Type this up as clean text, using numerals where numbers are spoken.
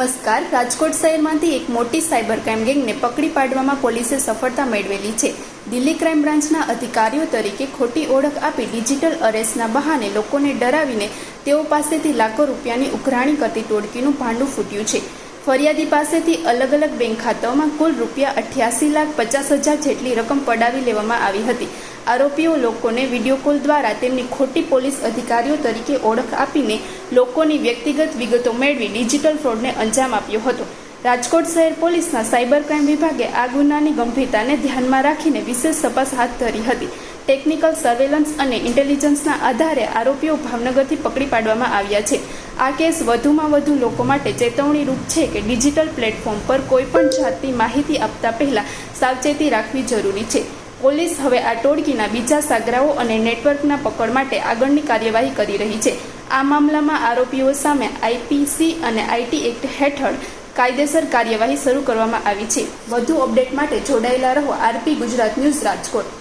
નમસ્કાર। રાજકોટ શહેરમાંથી એક મોટી સાયબર ક્રાઇમ ગેંગને પકડી પાડવામાં પોલીસે સફળતા મેળવેલી છે। દિલ્હી ક્રાઇમ બ્રાન્ચના અધિકારીઓ તરીકે ખોટી ઓળખ આપી ડિજિટલ અરેસ્ટના બહાને લોકોને ડરાવીને તેઓ પાસેથી લાખો રૂપિયાની ઉઘરાણી કરતી ટોળકીનું ભાંડું ફૂટ્યું છે। ફરિયાદી પાસેથી અલગ અલગ બેંક ખાતાઓમાં કુલ ₹88,50,000 જેટલી રકમ પડાવી લેવામાં આવી હતી। આરોપીઓ લોકોને વિડીયો કોલ દ્વારા તેમની ખોટી પોલીસ અધિકારીઓ તરીકે ઓળખ આપીને લોકોની વ્યક્તિગત વિગતો મેળવી ડિજિટલ ફ્રોડને અંજામ આપ્યો હતો। રાજકોટ શહેર પોલીસના સાયબર ક્રાઇમ વિભાગે આ ગુનાની ગંભીરતાને ધ્યાનમાં રાખીને વિશેષ તપાસ હાથ ધરી હતી। ટેકનિકલ સર્વેલન્સ અને ઇન્ટેલિજન્સના આધારે આરોપીઓ ભાવનગરથી પકડી પાડવામાં આવ્યા છે। આ કેસ વધુમાં વધુ લોકો માટે ચેતવણીરૂપ છે કે ડિજિટલ પ્લેટફોર્મ પર કોઈપણ જાતની માહિતી આપતા પહેલા સાવચેતી રાખવી જરૂરી છે। પોલીસ હવે આ ટોળકીના બીજા સાગરાઓ અને નેટવર્કના પકડ માટે આગળની કાર્યવાહી કરી રહી છે। આ મામલામાં આરોપીઓ સામે આઈપીસી અને આઈટી એક્ટ હેઠળ કાયદેસર કાર્યવાહી શરૂ કરવામાં આવી છે। વધુ અપડેટ માટે જોડાયેલા રહો આરપી ગુજરાત ન્યૂઝ રાજકોટ।